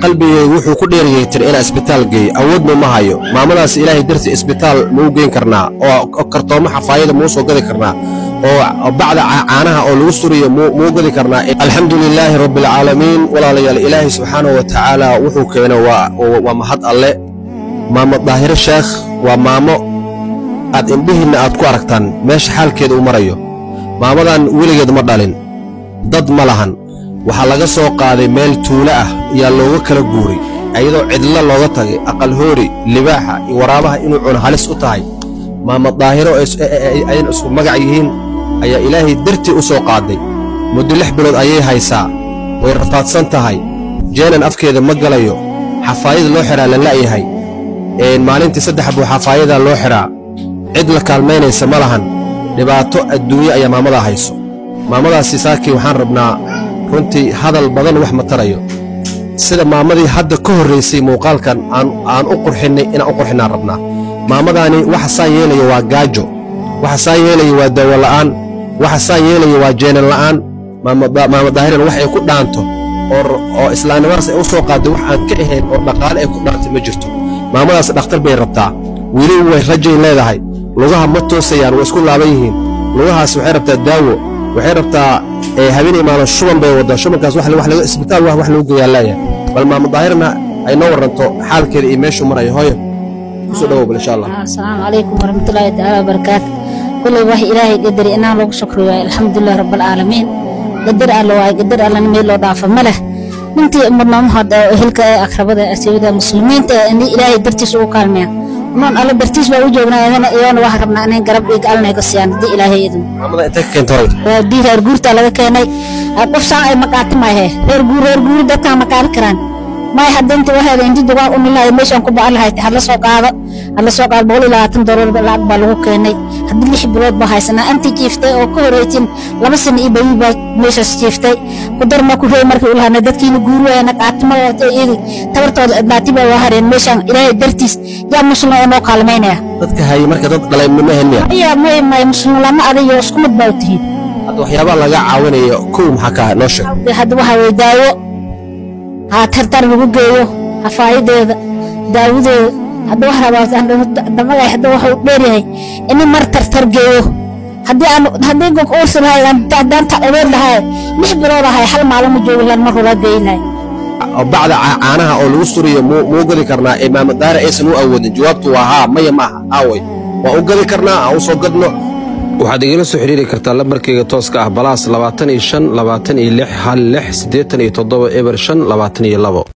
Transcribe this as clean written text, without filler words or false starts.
قلبي وحو كدير يتر إلى إسبيتال جي أود ما هايو ما مداس إلهي درت إسبيتال مو جين كرنا أو كرتوم حفايد موسو قدي كرنا أو بعد عنها أو الوسطرية مو قدي كرنا. الحمد لله رب العالمين ولا ليال إلهي سبحانه وتعالى وحو كينا ومحط الله ماما ظاهر الشيخ وماما أد إنبهن أد كواركتان ماش حال كده ومريو ماما دان وليد مدالين ضد ملهن waxaa laga soo qaaday meel tuulo ah iyo looga kala guuray ayadoo cidla looga tagay aqal hoori libaaxa iyo waraabaha inuu cuno halis u tahay maama daahiro ay isku magac yihiin ayaa ilaahay dartii u soo qaaday muddo 6 bilood ayay haysaa way rafaadsan tahay jeenan afkeeda ma galayo xafaayad loo xiraa la laayahay maalintii 3 buu xafaayada loo xiraa cid la kaalmeynaysa ma lahan dhibaato adduunyo ayaa maamada hayso maamadaasi saaki waxaan rabnaa runtii hadal badan wax ma tarayo sida maamadii hadda ka horeysay muuqaalkan aan u qurxinay inaan u qurxinaan rabnaa maamadani waxa saan yeelayo waa gaajo waxa saan yeelayo waa dawo la'aan waxa saan yeelayo waa jeenan la'aan maama daahiran wax ay ku dhaanto oo islaamnimadaas ay u soo qaaday wax aan ka ahayn oo dhaqaale ay ku dhaantay ma jirto maamadaas dhakhtar bay rabtaa wili way rajay leedahay lugaha ma toosayaan way isku laaban yihiin lugahaas waxay rabtaa daawo waxay rabtaa habeenay maalo shuban bay wada shubankaas wax lagu isbitaal wax lagu geeyay bal maama daahirna ay noo waranto xaalkeeda iyo meeshu maray hooyo soo dhaw insha Allah. Assalaamu alaykum warahmatullaahi ta'ala barakaatuh kullu wax ilaahay qadari inaan lagu shukriyo alxamdulillah rabbil aalamiin qadar Allah way qadar Allah meel loo dhaafo maleh intii ummadna hada ehelka aqrabada asiyada muslimiinta in ilaahay dartiis uu kaalmeeyo من الله برتيش بوجهنا هنا يوم واحد من أنا قرب يقالنا يقصيان دي إلهي إذن. محمد أنت كنت هاي. دي هرجور تلاقي كأني أقف ساعة مكات ما هي. هرجور ده كان مكان كران. ما يحدث أنت واحد عندي دواء أم الله يمشي أنكم بعلى هاي هلا سوق هذا بقول لا تندرر بلا بلوه كأني هذا اللي حبرات بهاي سنة أنت كيفتي أو كوريتين لما سن يبي مش كيفتي قدر ما كل يوم مركب لها ندت كينو جورو أنا قعدت ما إيه تبرت ناتي بواهرين مشان إلهي درتيس يا مسلم أنا قالمينه. dadka hay marka dad qalay ma heniya ayaa ma muslim lama adiyo isku mid bawtiin hada waxyaaba laga caawinayo kow maxaa ka noo sheeg hada waxa way daawo ha tartar lagu geeyo hafaayideeda daawadeeda hada waxa rabaa damada hada waxa uu dheeryahay in mar tartar geeyo hadii go'o oo sanaayaan daanta aweer lahay 6 bilood ahay hal maalmo joogan mar hore geeyay بعد عنها أو الوسطرية مو قدي كرنا إمام الدار إيسن وأود جوابته وها ما معها أوي وأقدي كرنا أو صقدنا waxaad igala soo xiriiri kartaa lambarkayga tooska ah balaas 25 26 hal 6 87 eber 5 22